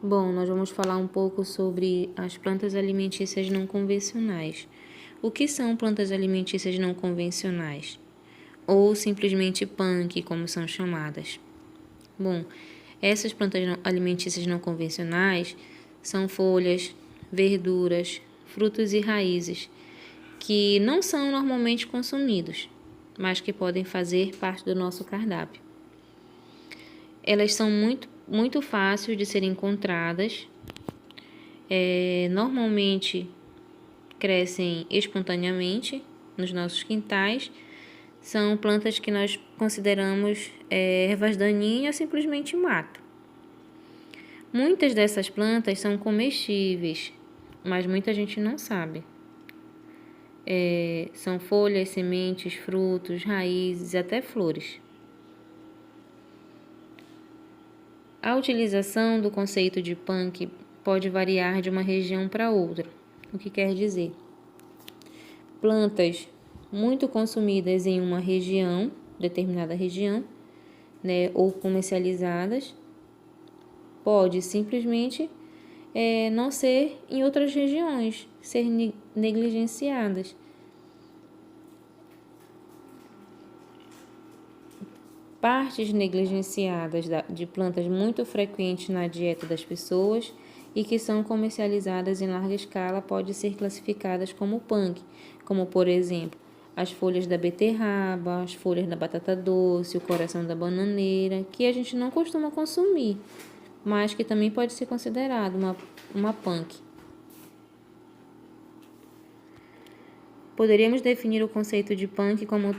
Bom, nós vamos falar um pouco sobre as plantas alimentícias não convencionais. O que são plantas alimentícias não convencionais? Ou simplesmente punk, como são chamadas? Bom, essas plantas alimentícias não convencionais são folhas, verduras, frutos e raízes que não são normalmente consumidos, mas que podem fazer parte do nosso cardápio. Elas são muito fáceis de serem encontradas, normalmente crescem espontaneamente nos nossos quintais. São plantas que nós consideramos ervas daninhas, simplesmente mato. Muitas dessas plantas são comestíveis, mas muita gente não sabe. São folhas, sementes, frutos, raízes, até flores. A utilização do conceito de punk pode variar de uma região para outra. O que quer dizer? Plantas muito consumidas em uma região, determinada região, ou comercializadas, pode simplesmente não ser em outras regiões, ser negligenciadas. Partes negligenciadas de plantas muito frequentes na dieta das pessoas e que são comercializadas em larga escala podem ser classificadas como punk, como por exemplo as folhas da beterraba, as folhas da batata doce, o coração da bananeira, que a gente não costuma consumir, mas que também pode ser considerado uma punk. Poderíamos definir o conceito de punk como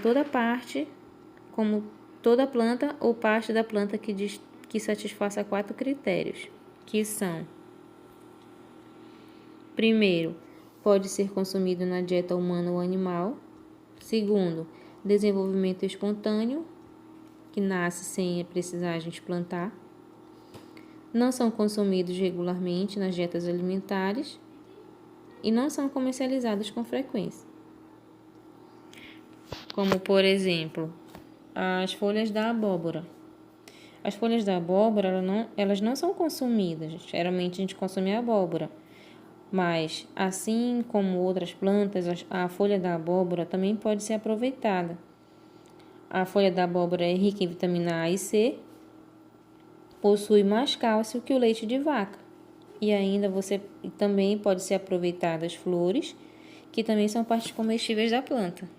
toda planta ou parte da planta que satisfaça 4 critérios, que são: primeiro, pode ser consumido na dieta humana ou animal. Segundo, desenvolvimento espontâneo, que nasce sem precisar a gente plantar. Não são consumidos regularmente nas dietas alimentares e não são comercializados com frequência. Como, por exemplo, as folhas da abóbora. As folhas da abóbora, elas não são consumidas. Geralmente a gente consome a abóbora. Mas, assim como outras plantas, a folha da abóbora também pode ser aproveitada. A folha da abóbora é rica em vitamina A e C, possui mais cálcio que o leite de vaca. E ainda também pode ser aproveitadas as flores, que também são partes comestíveis da planta.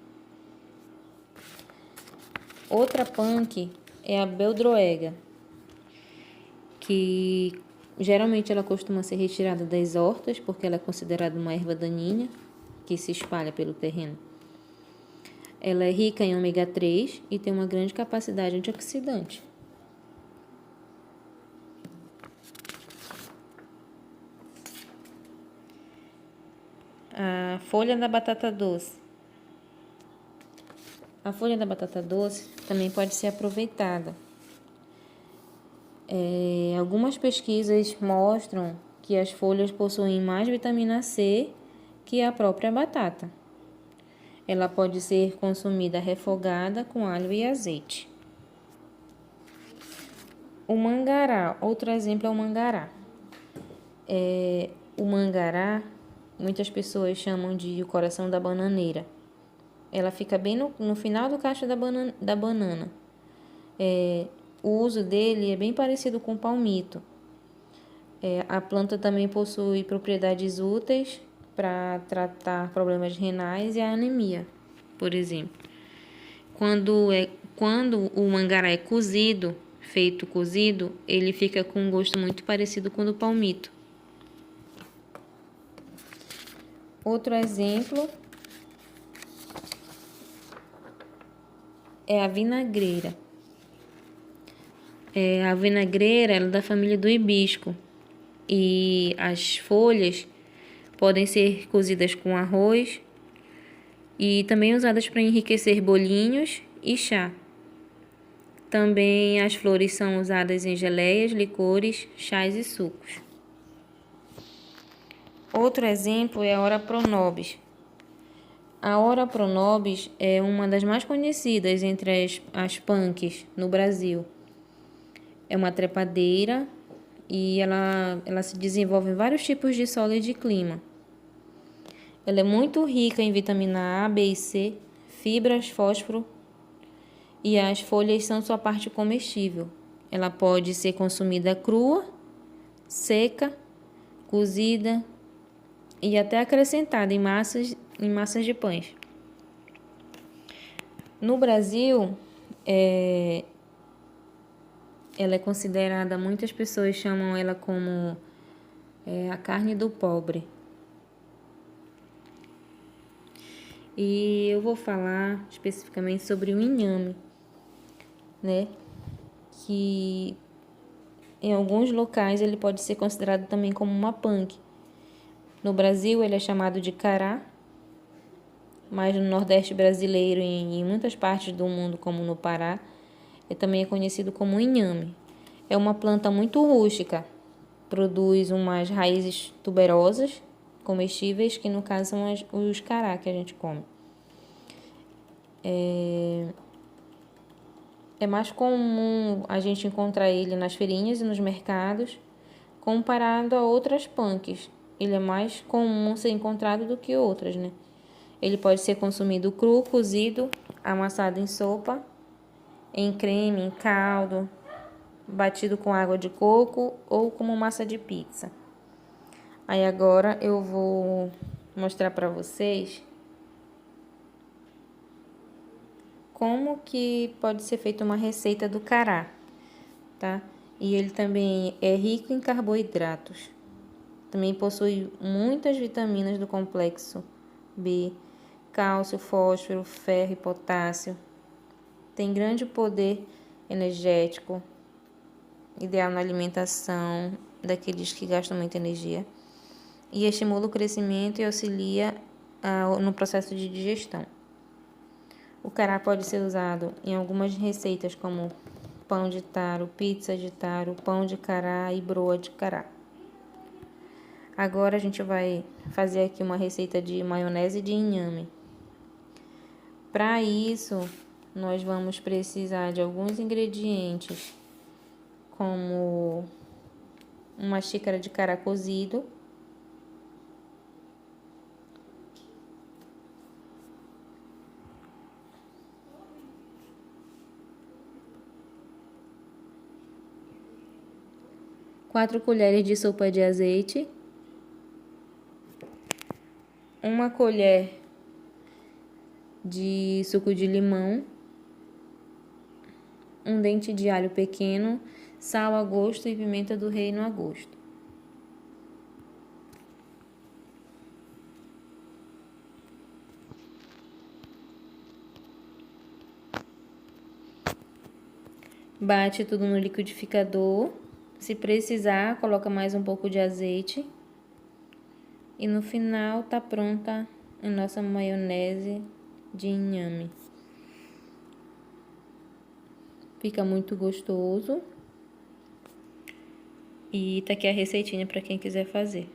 Outra punk é a beldroega, que geralmente ela costuma ser retirada das hortas, porque ela é considerada uma erva daninha que se espalha pelo terreno. Ela é rica em ômega 3 e tem uma grande capacidade antioxidante. A folha da batata doce. A folha da batata doce também pode ser aproveitada. Algumas pesquisas mostram que as folhas possuem mais vitamina C que a própria batata. Ela pode ser consumida refogada com alho e azeite. O mangará, outro exemplo é o mangará. O mangará, muitas pessoas chamam de o coração da bananeira. Ela fica bem no final do cacho da banana. O uso dele é bem parecido com o palmito. A planta também possui propriedades úteis para tratar problemas renais e a anemia, por exemplo. Quando o mangará é feito cozido, ele fica com um gosto muito parecido com o do palmito. Outro exemplo é a vinagreira. A vinagreira ela é da família do hibisco e as folhas podem ser cozidas com arroz e também usadas para enriquecer bolinhos e chá. Também as flores são usadas em geleias, licores, chás e sucos. Outro exemplo é a Ora pronobis. A Ora pronobis é uma das mais conhecidas entre as punks no Brasil. É uma trepadeira e ela se desenvolve em vários tipos de solo e de clima. Ela é muito rica em vitamina A, B e C, fibras, fósforo, e as folhas são sua parte comestível. Ela pode ser consumida crua, seca, cozida e até acrescentada em massas de pães. No Brasil, ela é considerada, muitas pessoas chamam ela como a carne do pobre. E eu vou falar especificamente sobre o inhame, né? Que em alguns locais ele pode ser considerado também como uma punk. No Brasil ele é chamado de cará, mas no Nordeste brasileiro e em muitas partes do mundo, como no Pará, também é conhecido como inhame. É uma planta muito rústica, produz umas raízes tuberosas, comestíveis, que no caso são os cará que a gente come. É mais comum a gente encontrar ele nas feirinhas e nos mercados, comparado a outras punks. Ele é mais comum ser encontrado do que outras, né? Ele pode ser consumido cru, cozido, amassado em sopa, em creme, em caldo, batido com água de coco ou como massa de pizza. Aí agora eu vou mostrar para vocês como que pode ser feita uma receita do cará, tá? E ele também é rico em carboidratos. Também possui muitas vitaminas do complexo B, cálcio, fósforo, ferro e potássio. Tem grande poder energético, ideal na alimentação daqueles que gastam muita energia. E estimula o crescimento e auxilia no processo de digestão. O cará pode ser usado em algumas receitas como pão de taro, pizza de taro, pão de cará e broa de cará. Agora a gente vai fazer aqui uma receita de maionese de inhame. Para isso, nós vamos precisar de alguns ingredientes, como uma xícara de cará cozido, quatro colheres de sopa de azeite, uma colher de suco de limão, um dente de alho pequeno, sal a gosto e pimenta do reino a gosto. Bate tudo no liquidificador. Se precisar, coloca mais um pouco de azeite. E no final tá pronta a nossa maionese de inhame. Fica muito gostoso. E tá aqui a receitinha para quem quiser fazer.